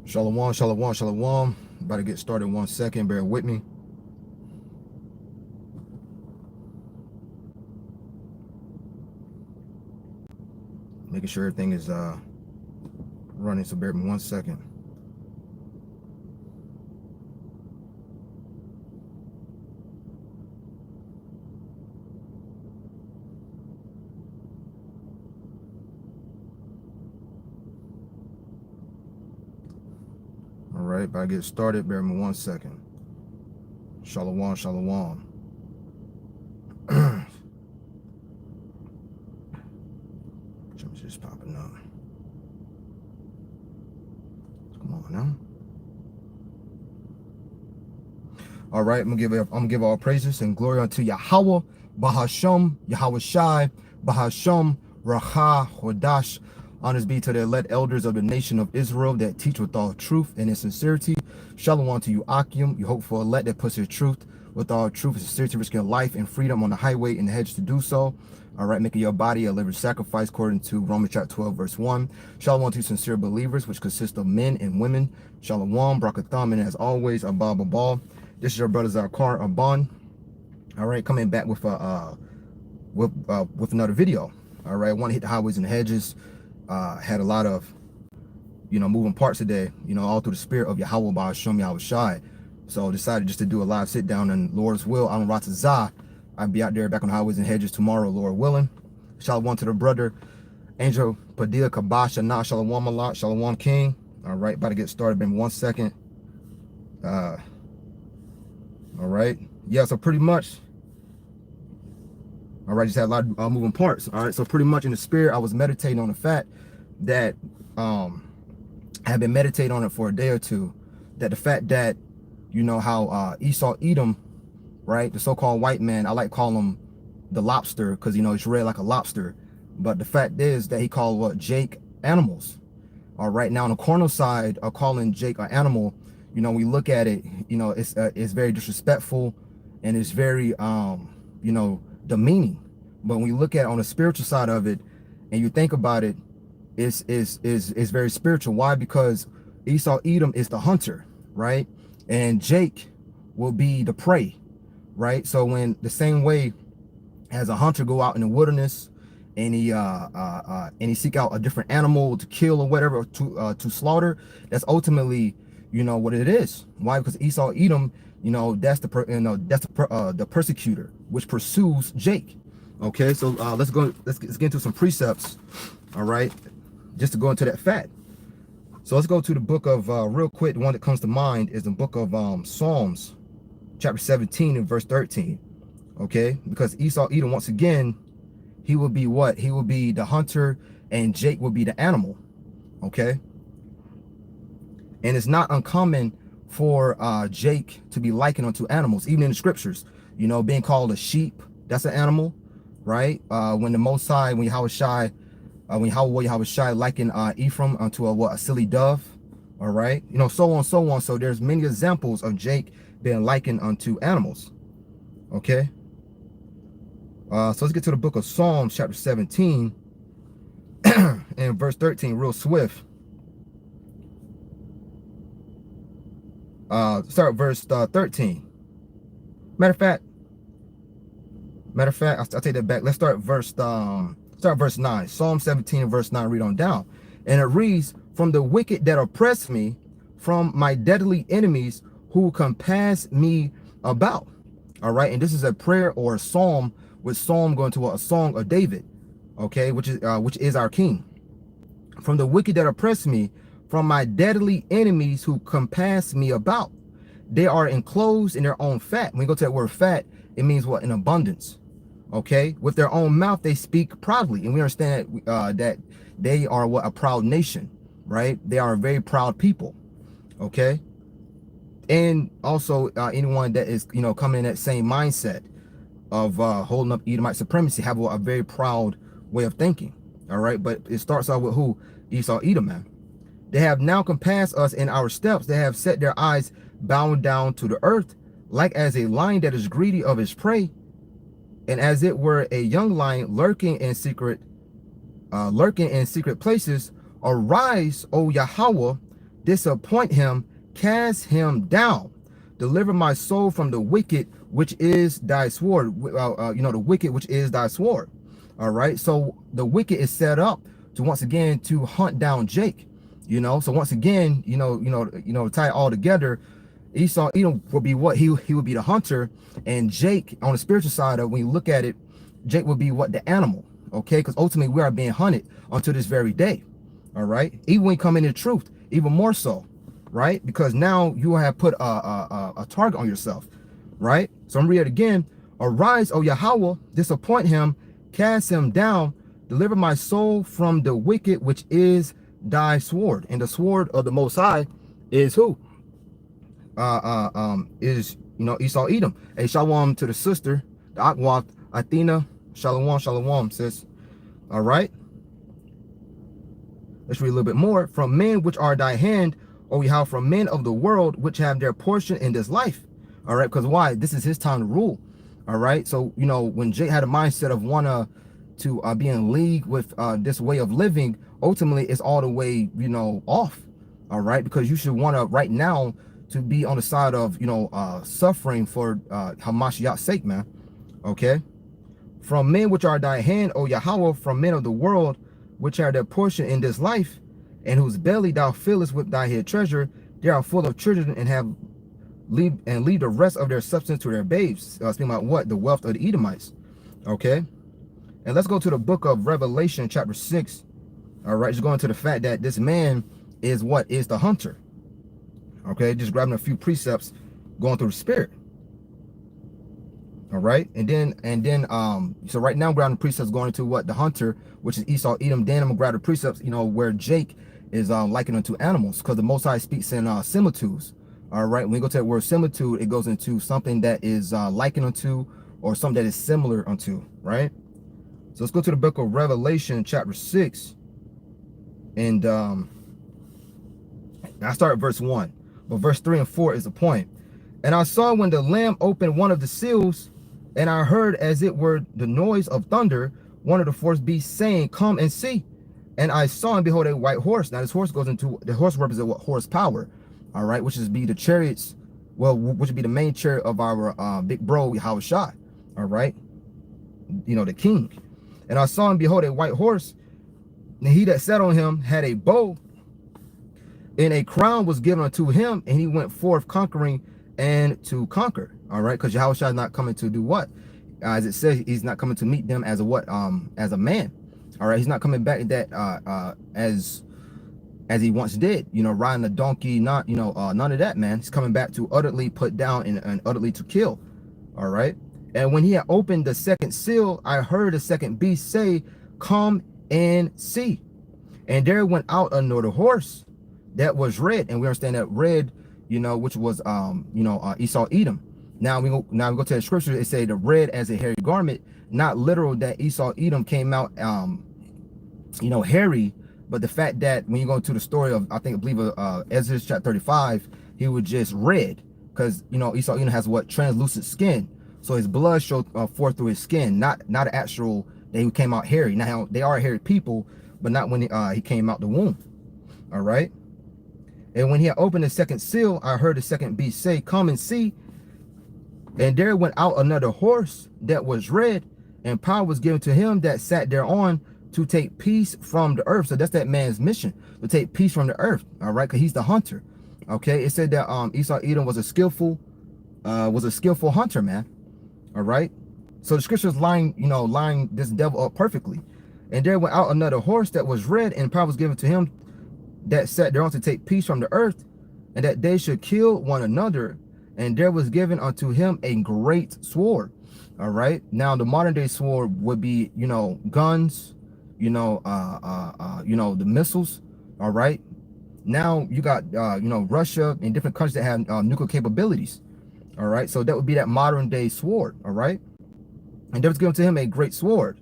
Shalom, shalom, shalom. About to get started in 1 second. Bear with me. Making sure everything is running, so bear with me 1 second. All right, about to get started. Bear with me 1 second. Shalom, shalom. Just popping up. Come on now. All right, I'm gonna give all praises and glory unto Yahweh, Bahasham, Yahweh Shai, Bahasham, Racha, Hodash. Honors be to the elect elders of the nation of Israel that teach with all truth and in sincerity. Shalom unto you, Akim, you hope for elect that puts his truth with all truth and sincerity, risking life and freedom on the highway and the hedge to do so. All right, making your body a living sacrifice according to Romans chapter 12, verse 1. Shalom unto sincere believers, which consist of men and women. Shalom, Brakatham, and as always, Abba Ball. This is your brother Zakar Aban. All right, coming back with another video. All right, I want to hit the highways and hedges. Had a lot of, moving parts today. All through the spirit of Yahweh Ba'asham Yahweh Shai. So decided just to do a live sit down and Lord's will. I'm Ratazah. I'll be out there back on the highways and hedges tomorrow, Lord willing. Shalom to the brother Angel Padilla Kabasha Na Shalom Malak Shalom King. All right, about to get started. Been 1 second. All right, yeah, so pretty much, all right, just had a lot of moving parts. All right, so pretty much in the spirit, I was meditating on the fact that I have been meditating on it for a day or two, that the fact that, how Esau Edom, right, the so-called white man, I like to call him the lobster because, it's red like a lobster, but the fact is that he called Jake animals. All right, now on the carnal side of calling Jake an animal, we look at it, it's very disrespectful and it's very, demeaning. But when you look at it on the spiritual side of it and you think about it, it's very spiritual. Why? Because Esau Edom is the hunter, right? And Jake will be the prey, right? So when the same way as a hunter go out in the wilderness and he seek out a different animal to kill or whatever, to slaughter, that's ultimately what it is. Why? Because Esau Edom, that's the persecutor which pursues Jake. Okay, so let's get into some precepts. All right, just to go into that fact. So let's go to the book of real quick. The one that comes to mind is the book of Psalms chapter 17 and verse 13. Okay, because Esau Edom, once again, he will be what? He will be the hunter and Jake will be the animal. Okay. And it's not uncommon for Jake to be likened unto animals, even in the scriptures, being called a sheep, that's an animal, right? When the Most High, when Yahweh Shai likened Ephraim unto a silly dove, all right? So on, so on. So there's many examples of Jake being likened unto animals, okay? So let's get to the book of Psalms, chapter 17, and verse 13, real swift. Start verse 13. Matter of fact, I'll take that back. Let's start verse 9. Psalm 17 and verse 9. Read on down, and it reads, "From the wicked that oppress me, from my deadly enemies who compass me about." All right, and this is a prayer or a psalm, with psalm going to a song of David. Okay, which is our king. From the wicked that oppress me, from my deadly enemies who compass me about. They are enclosed in their own fat. When we go to that word fat, it means what? In abundance. Okay, with their own mouth they speak proudly, and we understand that they are what? A proud nation, right? They are a very proud people. Okay, and also anyone that is coming in that same mindset of holding up Edomite supremacy have a very proud way of thinking. All right, but it starts out with who? Esau Edom, man. They have now compassed us in our steps. They have set their eyes bowing down to the earth, like as a lion that is greedy of his prey, and as it were a young lion lurking in secret places. Arise, O Yahweh, disappoint him, cast him down. Deliver my soul from the wicked, which is thy sword. The wicked, which is thy sword. All right. So the wicked is set up to once again to hunt down Jake. So once again, to tie it all together, Esau, Edom would be what he would be the hunter, and Jake on the spiritual side of when you look at it, Jake would be what the animal. Okay, because ultimately we are being hunted until this very day. All right, even when you come into truth, even more so, right? Because now you have put a target on yourself, right? So I'm reading it again. Arise, O Yahweh, disappoint him, cast him down, deliver my soul from the wicked, which is thy sword. And the sword of the Most High is who? Is Esau Edom. Hey, shalom to the sister, the Akwaf, Athena. Shalom, sis. All right. Let's read a little bit more. From men which are thy hand, O Yahweh, from men of the world which have their portion in this life. All right, because why? This is his time to rule. All right. So when Jake had a mindset of to be in league with this way of living, ultimately it's all the way off. All right, because you should want to right now to be on the side of suffering for Hamashiach's sake, man. Okay. From men which are thy hand, O Yahweh, from men of the world which are their portion in this life, and whose belly thou fillest with thy hid treasure, they are full of children and leave the rest of their substance to their babes. Speaking about what? The wealth of the Edomites. Okay. And let's go to the book of Revelation, chapter 6. All right, just going to the fact that this man is what? Is the hunter. Okay, just grabbing a few precepts, going through the spirit. All right, and then so right now I'm grabbing the precepts going into what? The hunter, which is Esau, Edom. Then I'm gonna grab the precepts, where Jake is likened unto animals, because the Most High speaks in similitudes. All right, when we go to that word similitude, it goes into something that is likened unto, or something that is similar unto, right? So let's go to the book of Revelation, chapter 6, and I start at verse 1, but verse 3 and 4 is the point. And I saw when the Lamb opened one of the seals, and I heard as it were the noise of thunder, one of the fourth beasts saying, Come and see. And I saw and behold a white horse. Now this horse goes into, the horse represents what? Horsepower. All right, which is be the chariots, well, which would be the main chariot of our big bro, Yahweh Shai. All right, the king. And I saw and behold a white horse, and he that sat on him had a bow, and a crown was given unto him, and he went forth conquering and to conquer. All right, because Yahweh Shai is not coming to do what? As it says, he's not coming to meet them as a what? As a man. All right, he's not coming back that as he once did, riding a donkey, none of that, man. He's coming back to utterly put down and utterly to kill. All right. And when he had opened the second seal, I heard the second beast say, Come and see. And there went out another horse that was red. And we understand that red, which was Esau Edom. Now we go to the scripture. It say the red as a hairy garment, not literal that Esau Edom came out hairy, but the fact that when you go into the story of I believe Ezra chapter 35, he was just red, because Esau Edom has what? Translucent skin, so his blood showed forth through his skin, not an actual that he came out hairy. Now they are hairy people, but not when he came out the womb. All right. And when he had opened the second seal, I heard the second beast say, Come and see. And there went out another horse that was red, and power was given to him that sat thereon to take peace from the earth. So that's that man's mission, to take peace from the earth. All right, because he's the hunter. Okay, it said that Esau Edom was a skillful hunter, man. All right, so the scriptures line this devil up perfectly. And there went out another horse that was red, and power was given to him that sat thereon to take peace from the earth, and that they should kill one another. And there was given unto him a great sword. All right. Now the modern day sword would be, guns, the missiles. All right. Now you got, Russia and different countries that have nuclear capabilities. All right. So that would be that modern day sword. All right. And there was given to him a great sword.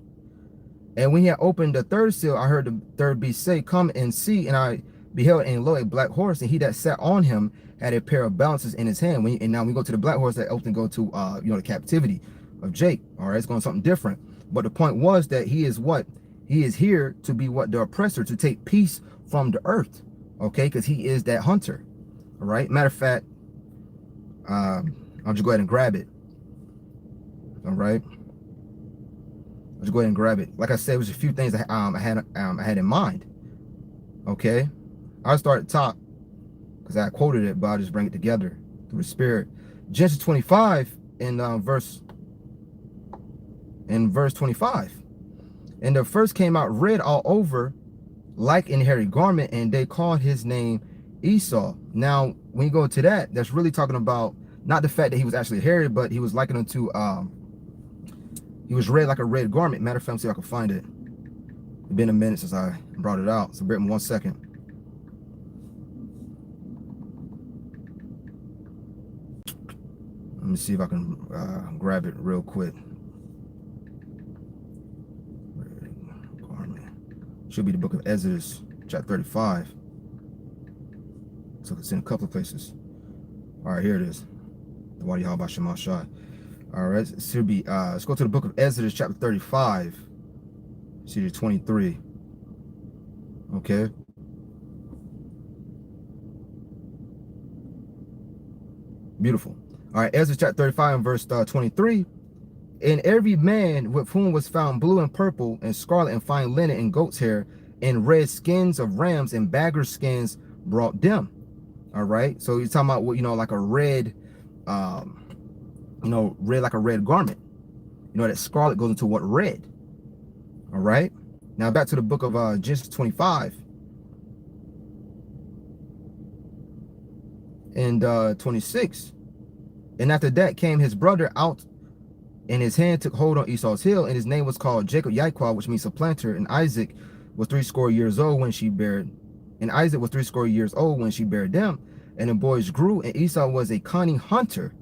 And when he had opened the third seal, I heard the third beast say, Come and see. And I beheld, and lo, a black horse, and he that sat on him had a pair of balances in his hand. And now we go to the black horse that often go to the captivity of Jake. All right, it's going something different. But the point was that he is what? He is here to be what? The oppressor, to take peace from the earth. okay? Because he is that hunter, all right? Matter of fact, I'll just go ahead and grab it, all right? I'll just go ahead and grab it. Like I said, it was a few things that I had in mind, okay? I'll start at the top because I quoted it, but I'll just bring it together through the Spirit. Genesis 25 in verse 25. And the first came out red all over, like an hairy garment, and they called his name Esau. Now, when you go to that, that's really talking about not the fact that he was actually hairy, but he was likened unto he was red like a red garment. Matter of fact, let me see if I can find it. It's been a minute since I brought it out, so bear with me 1 second. Let me see if I can grab it real quick. Should be the book of Exodus, chapter 35. So it's in a couple of places. All right, here it is. The Wadi Haba Shema Shai. All right, it should be, let's go to the book of Exodus, chapter 35, series 23. Okay. Beautiful. All right, Exodus chapter 35 and verse 23. And every man with whom was found blue and purple and scarlet and fine linen and goat's hair and red skins of rams and bagger skins brought them. All right. So you're talking about what, like a red, red like a red garment. That scarlet goes into what? Red. All right. Now back to the book of Genesis 25 and 26. And after that came his brother out, and his hand took hold on Esau's heel, and his name was called Jacob Yaiqua, which means supplanter. And Isaac was 80 years old when she bare, and Isaac was 80 years old when she bare them. And the boys grew, and Esau was a cunning hunter,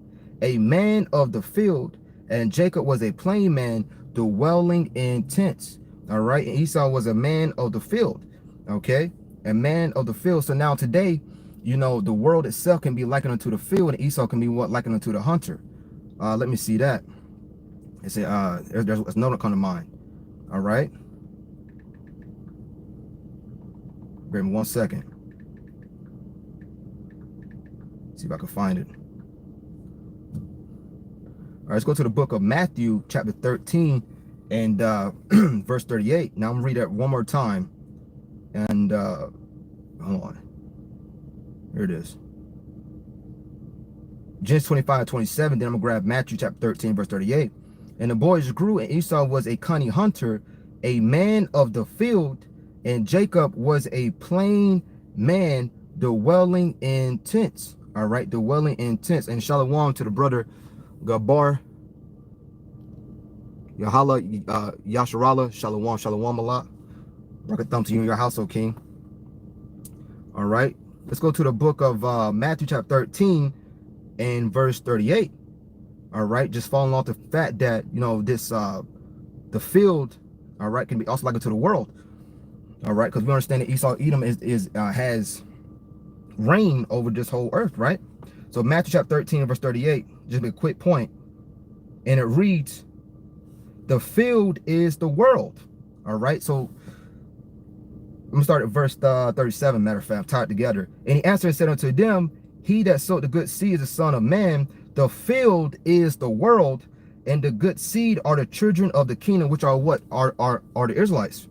a man of the field, and Jacob was a plain man, dwelling in tents. All right, and Esau was a man of the field. Okay, a man of the field. So now today, the world itself can be likened unto the field, and Esau can be what? Likened unto the hunter. Let me see that. It say there's no one come to mind. All right. Bear with me 1 second. See if I can find it. All right, let's go to the book of Matthew, chapter 13 and verse 38. Now I'm gonna read that one more time. And hold on. Here it is. Genesis 25:27. Then I'm gonna grab Matthew chapter 13, verse 38. And the boys grew, and Esau was a cunning hunter, a man of the field, and Jacob was a plain man, dwelling in tents. All right, dwelling in tents. And shalom to the brother Gabar Yahala Yasharala. Shalom a lot. Rock a thumb to you and your household, King. All right, let's go to the book of Matthew chapter 13 and verse 38. All right, just following off the fact that this the field, all right, can be also likened to the world. All right, because we understand that Esau Edom has reign over this whole earth, right? So Matthew chapter 13 verse 38, just a quick point, and it reads, the field is the world. All right, so I'm gonna start at verse 37. Matter of fact, tied together. And he answered and said unto them, he that sowed the good seed is the Son of Man. The field is the world, and the good seed are the children of the kingdom, which are what? Are the Israelites.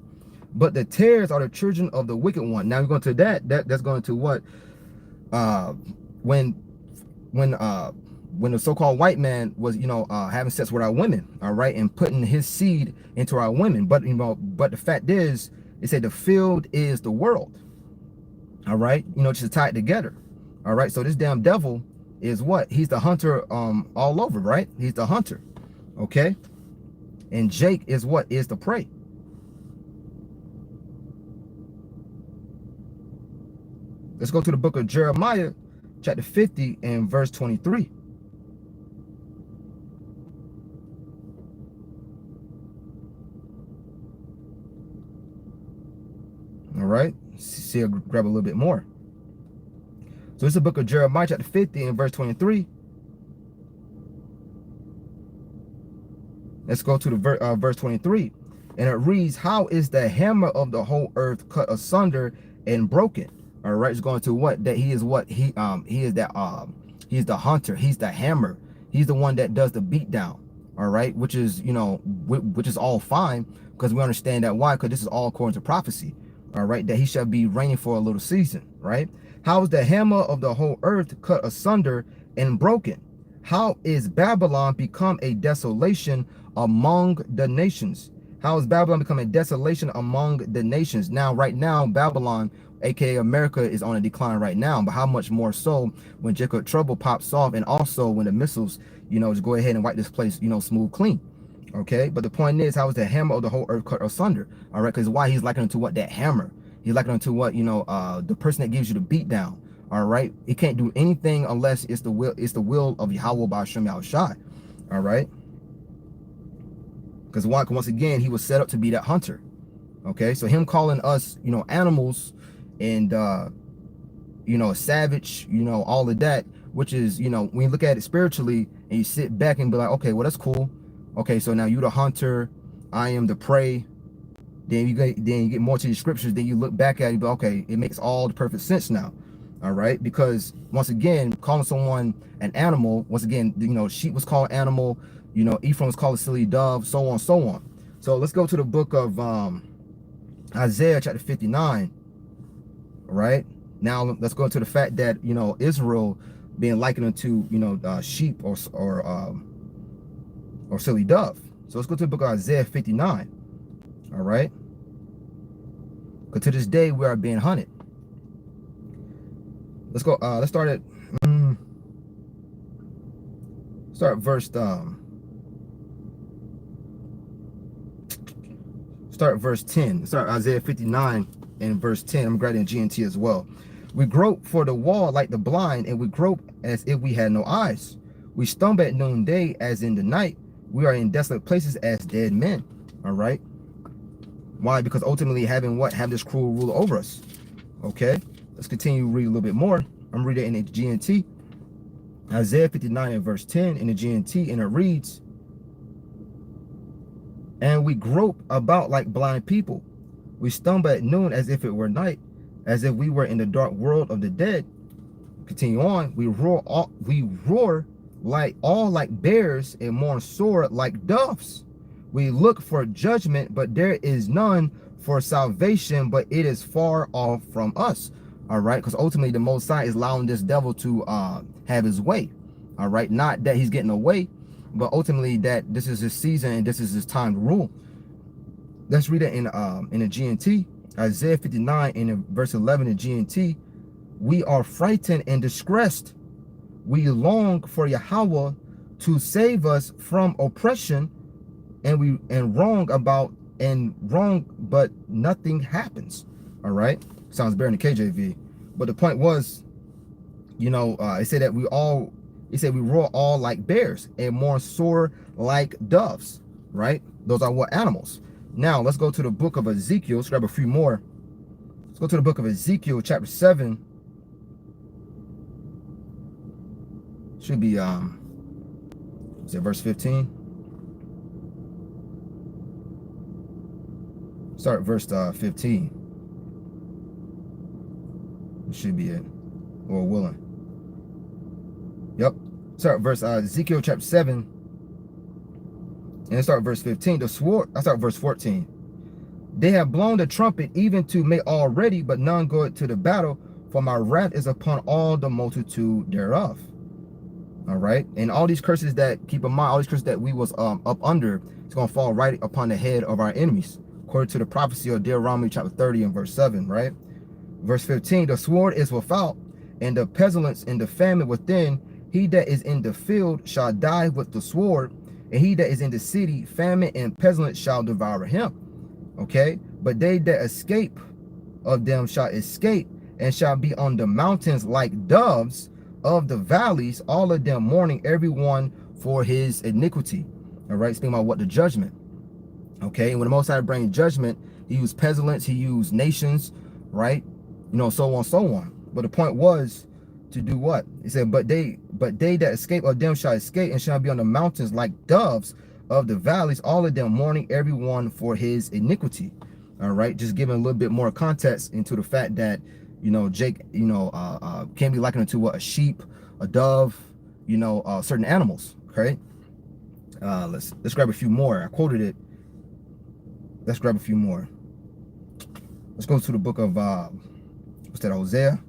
But the tares are the children of the wicked one. Now we're going to that's going to what? When the so-called white man was, having sex with our women, all right, and putting his seed into our women. But but the fact is, it said the field is the world. All right, just tie it together. All right, so this damn devil is what? He's the hunter all over, right? He's the hunter. Okay. And Jake is what? Is the prey. Let's go to the book of Jeremiah, chapter 50 and verse 23. All right. See, I'll grab a little bit more. So this is the book of Jeremiah, chapter 50 and verse 23. Let's go to the verse 23. And it reads, how is the hammer of the whole earth cut asunder and broken? All right, it's going to what? That he is what? He is that he's the hunter, he's the hammer, he's the one that does the beat down. All right, which is, you know, which is all fine, because we understand that. Why? Because this is all according to prophecy. All right, that he shall be reigning for a little season. Right? How is the hammer of the whole earth cut asunder and broken? How is Babylon become a desolation among the nations? How is Babylon become a desolation among the nations? Now, right now, Babylon, aka America, is on a decline right now. But how much more so when Jacob trouble pops off, and also when the missiles, you know, just go ahead and wipe this place, you know, smooth clean. Okay, but the point is, how is the hammer of the whole earth cut asunder? All right, because why? He's likening to what? That hammer. He's likening to what? You know, the person that gives you the beat down. All right, it can't do anything unless it's the will of Yahweh Ba'ashem Yahushai. All right, because once again, he was set up to be that hunter. Okay, so him calling us, you know, animals and you know, savage, you know, all of that, which is, you know, when you look at it spiritually and you sit back and be like, okay, well, that's cool. Okay, so now you the hunter, I am the prey. Then you get more to the scriptures. Then you look back at it, but okay, it makes all the perfect sense now. All right, because once again, calling someone an animal, once again, you know, sheep was called animal, you know, Ephraim was called a silly dove, so on, so on. So let's go to the book of Isaiah chapter 59. All right, now let's go into the fact that, you know, Israel being likened unto, you know, sheep or silly dove. So let's go to the book of Isaiah 59. All right, because to this day we are being hunted. Let's go. Let's start at verse verse 10. Start Isaiah 59 and verse 10. I'm grading GNT as well. We grope for the wall like the blind, and we grope as if we had no eyes. We stumble at noonday as in the night. We are in desolate places as dead men. All right. Why? Because ultimately having what? Have this cruel ruler over us. Okay. Let's continue to read a little bit more. I'm reading in the GNT. Isaiah 59 and verse 10 in the GNT, and it reads, and we grope about like blind people. We stumble at noon as if it were night, as if we were in the dark world of the dead. Continue on. We roar like bears, and mourn sore like doves. We look for judgment, but there is none, for salvation, but it is far off from us. All right, because ultimately the Most High is allowing this devil to have his way. All right, not that he's getting away, but ultimately that this is his season and this is his time to rule. Let's read it in the GNT, Isaiah 59 in verse 11 in GNT. We are frightened and distressed. We long for Yahweh to save us from oppression, and wrong, but nothing happens. All right, sounds better in the KJV. But the point was, you know, it said that we roar all like bears and mourn sore like doves. Right? Those are what? Animals. Now let's go to the book of Ezekiel. Let's grab a few more. Let's go to the book of Ezekiel, chapter 7. Should be is it verse 15? Start verse 15. It should be it, or willing. Yep. Start verse Ezekiel chapter 7, and start verse 15. The sword. I start verse 14. They have blown the trumpet even to make all ready, but none go to the battle. For my wrath is upon all the multitude thereof. All right, and all these curses that, keep in mind, all these curses that we was up under, it's gonna fall right upon the head of our enemies, according to the prophecy of Deuteronomy chapter 30 and verse 7. Right, verse 15. The sword is without, and the pestilence and the famine within. He that is in the field shall die with the sword, and he that is in the city, famine and pestilence shall devour him. Okay, but they that escape of them shall escape, and shall be on the mountains like doves of the valleys, all of them mourning, everyone for his iniquity. All right, speaking about what? The judgment. Okay, and when the Most High bring judgment, he used pestilence, he used nations, right? You know, so on, so on. But the point was to do what? He said, but they that escape of them shall escape, and shall be on the mountains like doves of the valleys, all of them mourning, everyone for his iniquity. All right, just giving a little bit more context into the fact that, You know, Jake, you know, can be likened to what? A sheep, a dove, you know, certain animals, okay? Let's grab a few more. I quoted it. Let's grab a few more. Let's go to the book of, what's that, Hosea?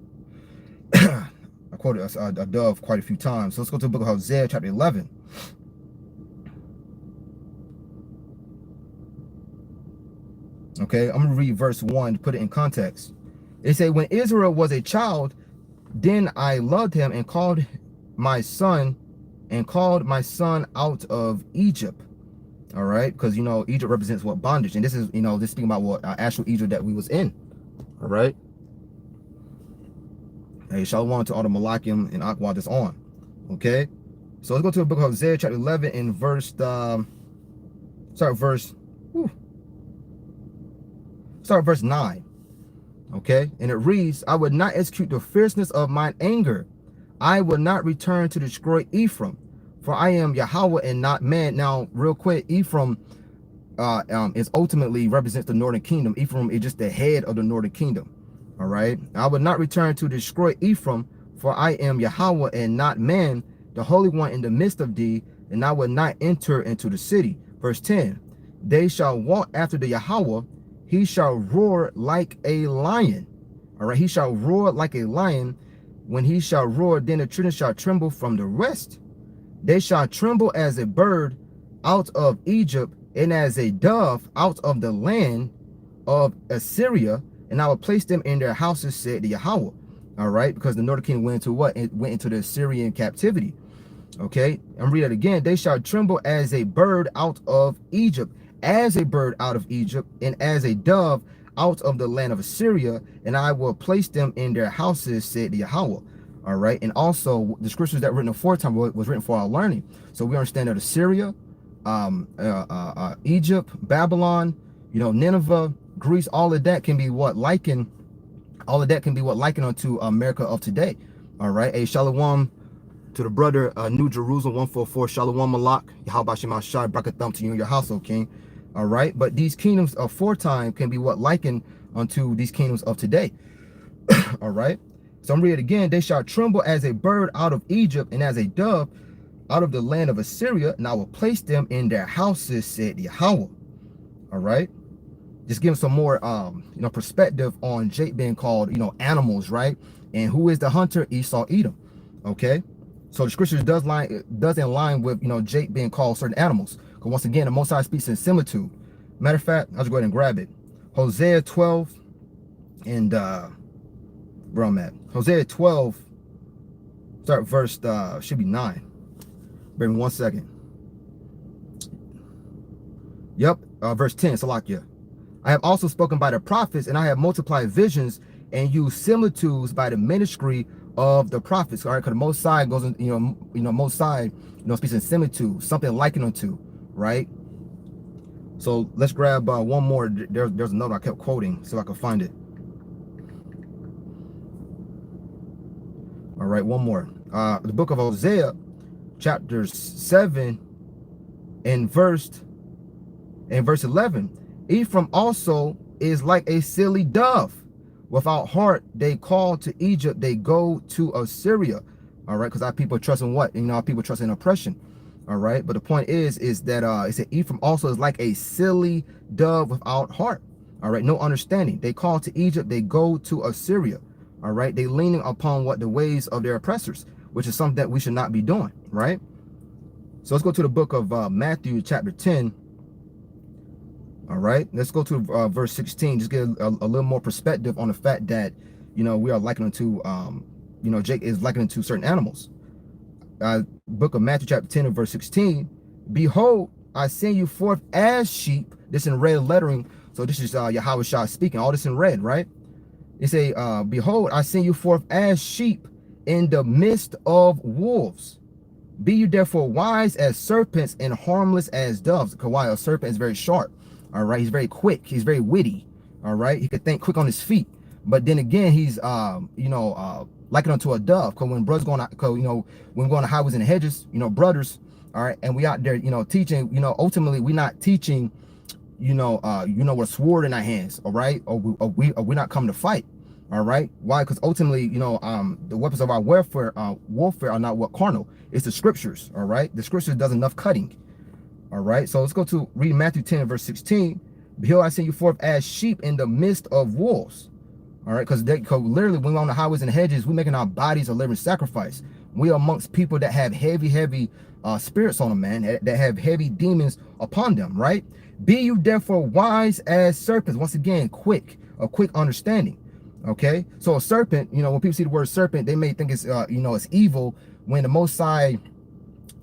I quoted a dove quite a few times. So let's go to the book of Hosea, chapter 11. Okay, I'm going to read verse 1 to put it in context. It says, when Israel was a child, then I loved him and called my son out of Egypt. All right, because, you know, Egypt represents what? Bondage. And this is, you know, this speaking about what actual Egypt that we was in. All right. Hey, shalom to all the Malakim and Aqua that's on. Okay, so let's go to the book of Hosea, chapter 11, in verse, start verse 9. Okay, and it reads, I would not execute the fierceness of mine anger. I will not return to destroy Ephraim, for I am Yahweh and not man. Now, real quick, Ephraim is ultimately represents the northern kingdom. Ephraim is just the head of the northern kingdom. All right, I will not return to destroy Ephraim, for I am Yahweh and not man, the Holy One in the midst of thee, and I will not enter into the city. Verse 10, they shall walk after the Yahweh, he shall roar like a lion. All right, he shall roar like a lion. When he shall roar, then the children shall tremble from the rest. They shall tremble as a bird out of Egypt, and as a dove out of the land of Assyria, and I will place them in their houses, said the Yahweh. All right, because the northern kingdom went into what? It went into the Assyrian captivity. Okay, and read it again. They shall tremble as a bird out of Egypt, as a bird out of Egypt, and as a dove out of the land of Assyria, and I will place them in their houses, said the Yahweh. All right, and also the scriptures that were written aforetime was written for our learning. So we understand that Assyria, Egypt, Babylon, you know, Nineveh, Greece, all of that can be what likened unto America of today. All right, a shalom to the brother, New Jerusalem 144, shalom malak, Yahweh Shema Shai, brakathum to you and your household, king. All right, but these kingdoms of aforetime can be what likened unto these kingdoms of today. All right, so I'm reading it again. They shall tremble as a bird out of Egypt, and as a dove out of the land of Assyria, and I will place them in their houses, said Yahweh. All right, just give some more you know, perspective on Jake being called, you know, animals, right? And who is the hunter? Esau, Edom. Okay, so the scriptures does in line with, you know, Jake being called certain animals. Because once again, the Most High speaks in similitude. Matter of fact, I'll just go ahead and grab it. Hosea 12 and where I'm at. Hosea 12, start verse should be 9. Bear me 1 second. Yep, verse 10, Salakia. I have also spoken by the prophets, and I have multiplied visions and used similitudes by the ministry of the prophets. All right, because the Most High goes in, you know, Most High, you know, speaks in similitude, something likened unto, right? So let's grab one more. There's another I kept quoting so I can find it. All right, one more. The book of Hosea, chapter 7, and verse 11. Ephraim also is like a silly dove. Without heart, they call to Egypt, they go to Assyria. All right, because our people trust in what? You know, our people trust in oppression. All right, but the point is that it said Ephraim also is like a silly dove without heart. All right, no understanding. They call to Egypt, they go to Assyria. All right, they leaning upon what? The ways of their oppressors, which is something that we should not be doing, right? So let's go to the book of Matthew chapter 10. All right, let's go to verse 16. Just get a little more perspective on the fact that, you know, we are likening to, you know, Jake is likening to certain animals. Book of Matthew chapter 10 and verse 16. Behold, I send you forth as sheep. This in red lettering. So this is Yahweh Shah speaking. All this in red, right? It say, behold, I send you forth as sheep in the midst of wolves. Be you therefore wise as serpents and harmless as doves. Because why? A serpent is very sharp. All right, he's very quick. He's very witty. All right, he could think quick on his feet. But then again, he's you know, likened unto a dove. Because when brothers going out, you know, when we're going to highways and hedges, you know, brothers, all right, and we out there, you know, teaching, you know, ultimately we're not teaching, you know, with a sword in our hands, all right, or we're not coming to fight. All right. Why? Because ultimately, the weapons of our warfare are not what carnal. It's the scriptures. All right. The scriptures does enough cutting. All right. So let's go to read Matthew 10 verse 16. Behold, I send you forth as sheep in the midst of wolves. All right. Because literally when we're on the highways and hedges, we're making our bodies a living sacrifice. We are amongst people that have heavy spirits on them, man, that have heavy demons upon them. Right. Be you therefore wise as serpents. Once again, quick understanding. Okay, so a serpent, when people see the word serpent, they may think it's it's evil, when the Most High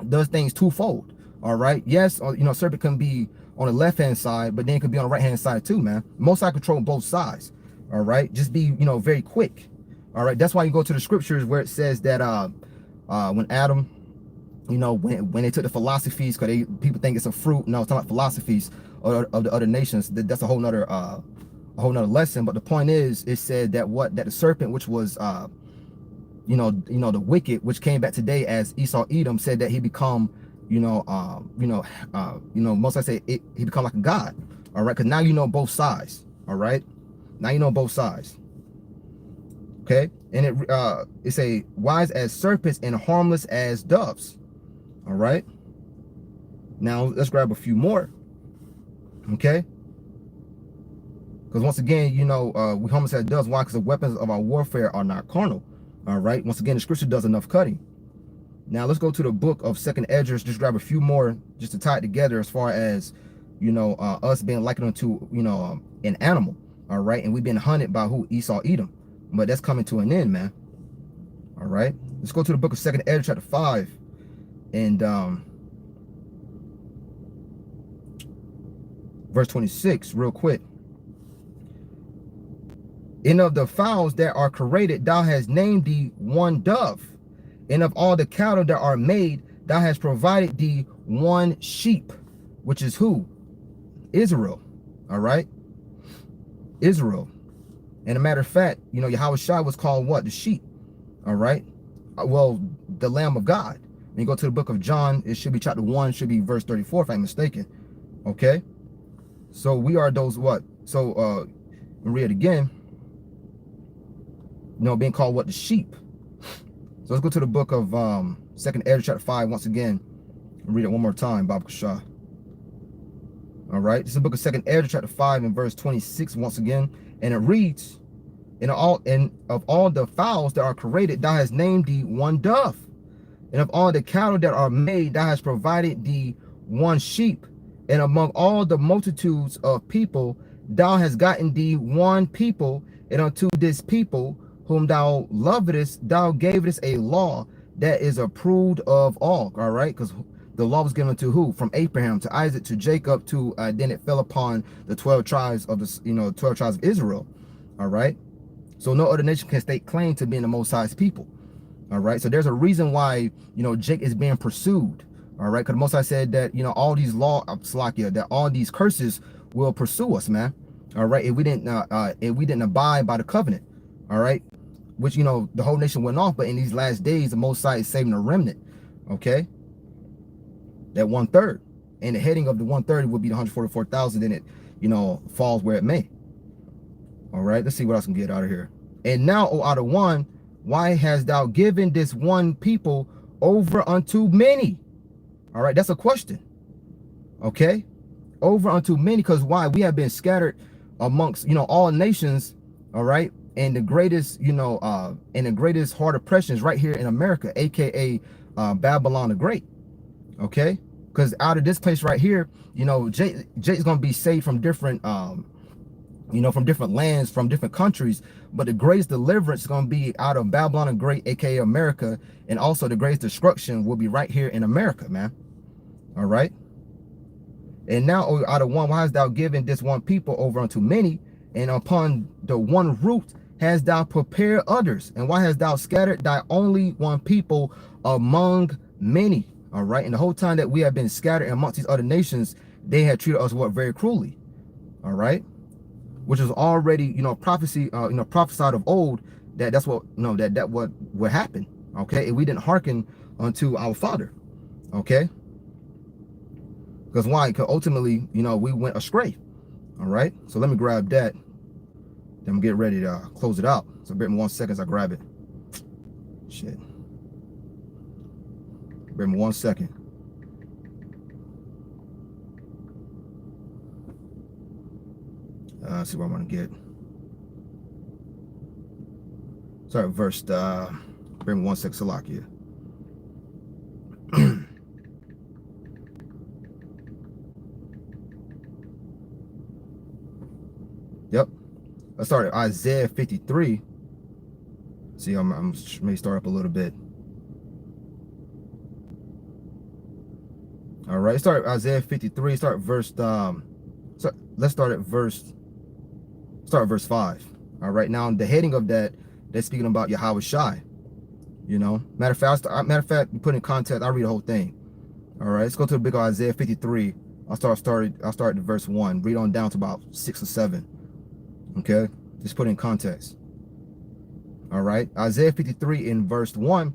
does things twofold. All right, yes, serpent can be on the left hand side, but then it could be on the right hand side too, man. Most High control both sides. All right, just be very quick. All right, that's why you go to the scriptures where it says that when Adam, when they took the philosophies, because people think it's a fruit. No, it's not like philosophies of the other nations. That's a whole nother lesson. But the point is, it said that that the serpent, which was the wicked, which came back today as Esau Edom, said that he become most I say he become like a god. All right, because now you know both sides. All right, now you know both sides. Okay, and it's a wise as serpents and harmless as doves. All right, now let's grab a few more. Okay, because once again, we harmless as doves. Why? Because the weapons of our warfare are not carnal. All right, once again, the scripture does enough cutting. Now let's go to the book of Second Esdras. Just grab a few more just to tie it together, as far as us being likened unto an animal. All right, and we've been hunted by who? Esau Edom. But that's coming to an end, man. All right, let's go to the book of Second Esdras chapter 5 and verse 26 real quick. And of the fowls that are created, thou hast named thee one dove, and of all the cattle that are made, thou hast provided thee one sheep, which is who? Israel. All right, Israel. And a matter of fact, Yahweh Shai was called what? The sheep. All right. Well, the Lamb of God. When you go to the book of John, it should be chapter 1, should be verse 34, if I'm mistaken. Okay. So we are those what? So read it again. Being called what? The sheep. So let's go to the book of Second Esdras chapter 5 once again. Read it one more time, Baba Kasha. All right. This is the book of Second Esdras chapter 5 and verse 26 once again. And it reads, and of all the fowls that are created, thou hast named thee one dove. And of all the cattle that are made, thou hast provided thee one sheep. And among all the multitudes of people, thou hast gotten thee one people. And unto this people, whom thou lovedest, thou gavest a law that is approved of all. All right, because the law was given to who? From Abraham to Isaac to Jacob to then it fell upon the 12 tribes of the 12 tribes of Israel. All right, so no other nation can stake claim to being the Most High's people. All right, so there's a reason why Jake is being pursued. All right, because the Most High said that all these that all these curses will pursue us, man. All right, if we didn't abide by the covenant. All right, which the whole nation went off, but in these last days the Most High is saving a remnant. Okay, that 1/3, and the heading of the 1/3 would be the 144,000. Then it falls where it may. All right, let's see what else I can get out of here. And now, O out of one, why hast thou given this one people over unto many? All right, that's a question. Okay, over unto many, because why? We have been scattered amongst all nations. All right, and the greatest and the greatest hard oppressions right here in America, aka Babylon the Great. Okay, because out of this place right here, Jake's gonna be saved from different from different lands, from different countries, but the greatest deliverance is going to be out of Babylon the Great, aka America, and also the greatest destruction will be right here in America, man. All right, and now out of one, why hast thou given this one people over unto many, and upon the one root hast thou prepared others, and why hast thou scattered thy only one people among many? All right, and the whole time that we have been scattered amongst these other nations, they had treated us very cruelly. All right, which was already prophecy prophesied of old, that's what that what would happen. Okay, and we didn't hearken unto our Father. Okay, because why? Because ultimately we went astray. All right, so let me grab that. Then I'm getting ready to close it out. So bear with me 1 second as I grab it. Shit. Bear with me 1 second. Let's see what I want to get. Sorry, verse, bear with me 1 second, Salakia. Yep. I started Isaiah 53. See, I'm may start up a little bit. All right, start Isaiah 53. Start verse. Let's start at verse 5. All right, now the heading of that, that's speaking about Yahweh Shai. You know, matter of fact, put in context. I'll read the whole thing. All right, let's go to the big Isaiah 53. I'll start at verse 1. Read on down to about 6 or 7. Okay, just put in context. All right, Isaiah 53 in verse 1.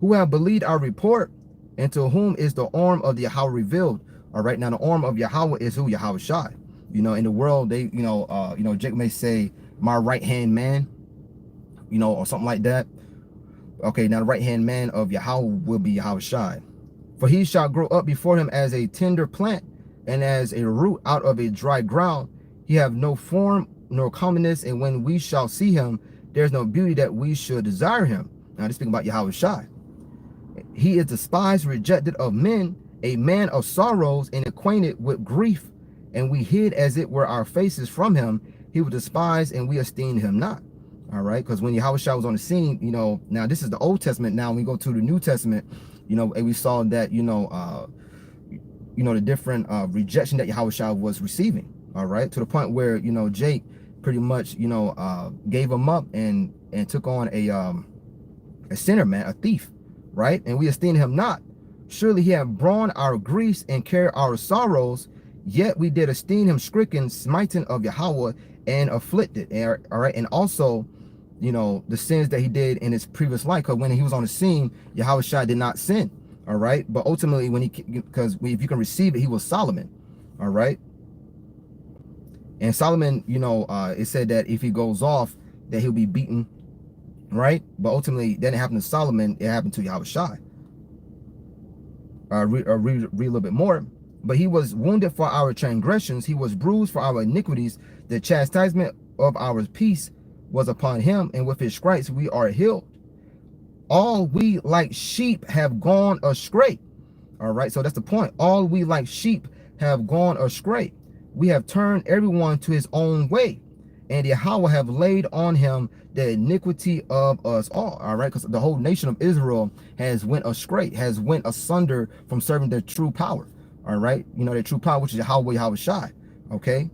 Who have believed our report, and to whom is the arm of the Yahweh revealed? All right, now the arm of Yahweh is who? Yahweh Shai. You know, in the world, they, Jake may say, my right hand man, or something like that. Okay, now the right hand man of Yahweh will be Yahweh Shai. For he shall grow up before him as a tender plant, and as a root out of a dry ground. He have no form nor comeliness, and when we shall see him, there's no beauty that we should desire him. Now this speaking about Yahweh Shai. He is despised, rejected of men, a man of sorrows, and acquainted with grief. And we hid as it were our faces from him. He was despised, and we esteemed him not. All right, because when Yahweh Shai was on the scene, now this is the Old Testament. Now when we go to the New Testament, and we saw that, the different rejection that Yahweh Shai was receiving. All right, to the point where, Jake pretty much, gave him up and took on a sinner, man, a thief, right? And we esteemed him not. Surely he had borne our griefs and carried our sorrows, yet we did esteem him stricken, smitten of Yahweh, and afflicted. All right, and also, the sins that he did in his previous life, because when he was on the scene, Yahweh Shai did not sin. All right, but ultimately, because if you can receive it, he was Solomon. All right. And Solomon, it said that if he goes off, that he'll be beaten, right? But ultimately, that didn't happen to Solomon. It happened to Yahweh Shai. Read a little bit more. But he was wounded for our transgressions. He was bruised for our iniquities. The chastisement of our peace was upon him, and with his stripes we are healed. All we like sheep have gone astray. All right, so that's the point. All we like sheep have gone astray. We have turned everyone to his own way, and Yahweh have laid on him the iniquity of us all. All right, because the whole nation of Israel has went astray, has went asunder from serving their true power. All right, their true power, which is Yahweh Shai. Okay,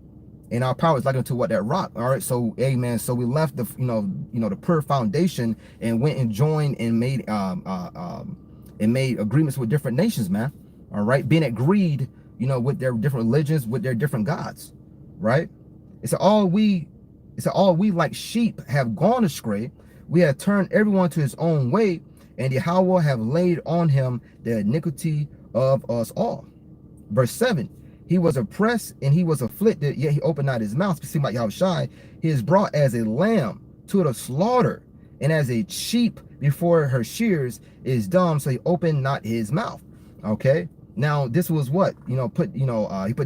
and our power is like unto what? That rock. All right, so amen. So we left the the pure foundation and went and joined and made agreements with different nations, man. All right, being agreed, with their different religions, with their different gods, right? It's all we like sheep have gone astray. We have turned everyone to his own way, and Yahweh have laid on him the iniquity of us all. Verse 7, he was oppressed and he was afflicted, yet he opened not his mouth. Speaking about Yahweh Shai, he is brought as a lamb to the slaughter, and as a sheep before her shears is dumb, so he opened not his mouth. Okay, now this was what he put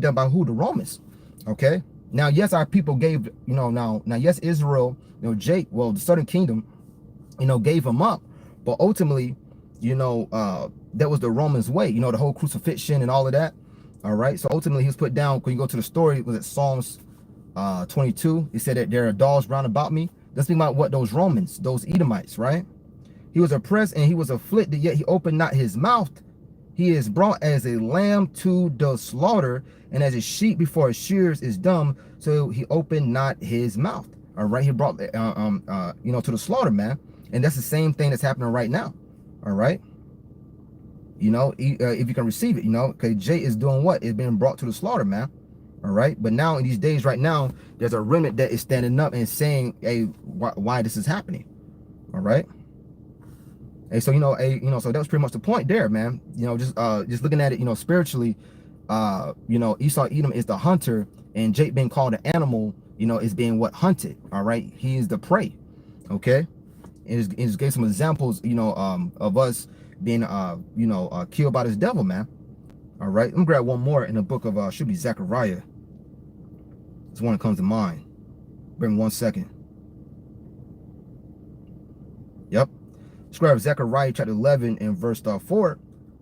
down by who? The Romans. Okay, now yes, our people gave now yes, Israel, Jake, well, the southern kingdom, gave him up, but ultimately, that was the Romans way, the whole crucifixion and all of that. All right, so ultimately he was put down. When you go to the story, was it Psalms 22? He said that there are dogs round about me. Let's think about what those Romans, those Edomites, right? He was oppressed and he was afflicted, yet he opened not his mouth. He is brought as a lamb to the slaughter, and as a sheep before his shears is dumb, so he opened not his mouth. All right, he brought to the slaughter, man. And that's the same thing that's happening right now. All right, if you can receive it, because Jay is doing what? It's being brought to the slaughter, man. All right, but now in these days right now, there's a remnant that is standing up and saying, hey, why this is happening. All right. Hey, so so that was pretty much the point there, man. Just looking at it, spiritually, Esau Edom is the hunter, and Jake being called an animal you know, is being what? Hunted. All right. He is the prey. Okay. And it gave some examples, you know, of us being, you know, killed by this devil, man. All right. Let me grab one more in the book of, should be Zechariah. It's one that comes to mind. Bring 1 second. Yep. Scribe Zechariah chapter 11 and verse 4.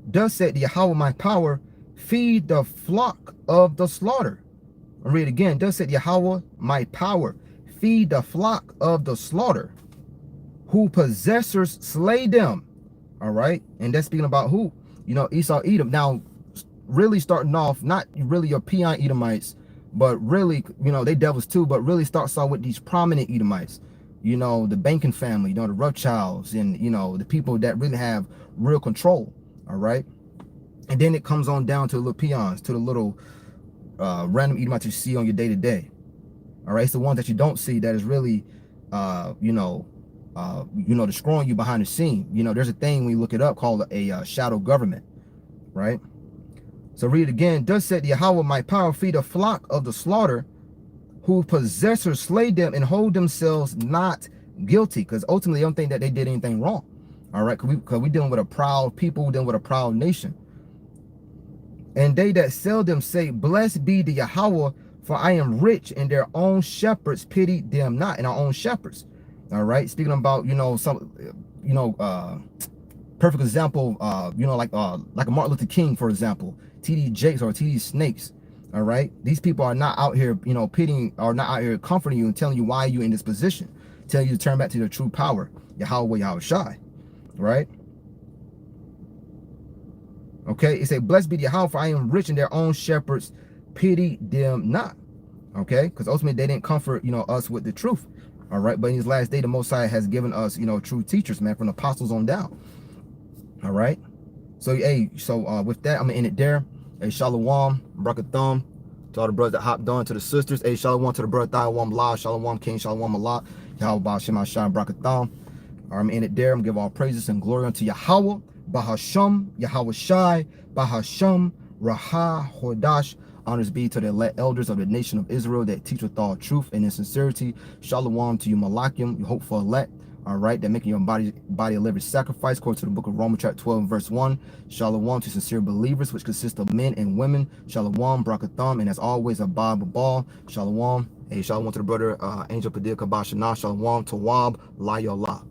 Thus said Yahweh my power, feed the flock of the slaughter. I'll read it again. Thus said Yahweh my power, feed the flock of the slaughter, who possessors slay them. All right. And that's speaking about who? You know, Esau, Edom. Now, really starting off, not really your peon Edomites, but really, you know, they devils too, but really starts off with these prominent Edomites. You know, the banking family, you know, the Rothschilds, and, you know, the people that really have real control. All right. And then it comes on down to the little peons, to the little random Edomites you see on your day to day. All right. It's the ones that you don't see that is really, you know, destroying you behind the scene. You know, there's a thing when you look it up called a shadow government. Right. So read it again. Thus said Yahweh my power, feed a flock of the slaughter, who possessors slay them and hold themselves not guilty, because ultimately I don't think that they did anything wrong. All right, because we dealing with a proud people, we're dealing with a proud nation. And they that sell them say, blessed be the Yahweh, for I am rich, and their own shepherds pity them not. And our own shepherds. All right, speaking about, you know, some, you know, perfect example, you know, like a Martin Luther King, for example, TD Jakes or TD Snakes. All right. These people are not out here, you know, pitying, or not out here comforting you and telling you why you're in this position, telling you to turn back to your true power, Yahweh, Yahweh Shai. Right. Okay. It say, blessed be the Yahweh, for I am rich, and their own shepherds pity them not. Okay. Because ultimately they didn't comfort, you know, us with the truth. All right. But in his last day, the Most High has given us, you know, true teachers, man, from the apostles on down. All right. So, hey, so with that, I'm going to end it there. Hey, Shalom, Brakatham, to all the brothers that hopped on, to the sisters. Hey, Shalom to the brother Thaiwan La, Shalom King, Shalom Allah, Yahweh Shema Shai, Brakatham. I'm in it there. I'm going to give all praises and glory unto Yahweh, Bahasham, Yahweh Shai, Bahasham, Raha, Hodash. Honors be to the elect elders of the nation of Israel that teach with all truth and in sincerity. Shalom to you, Malakim, you hope for elect. All right, that making your body a living sacrifice, according to the book of Romans chapter 12 verse 1. Shalom to sincere believers, which consist of men and women. Shalom, Brakatham, and as always, Abba Babal. Shalom. Hey, shalom to the brother Angel Padil Kabashana. Shalom, Tawab, La Yolah.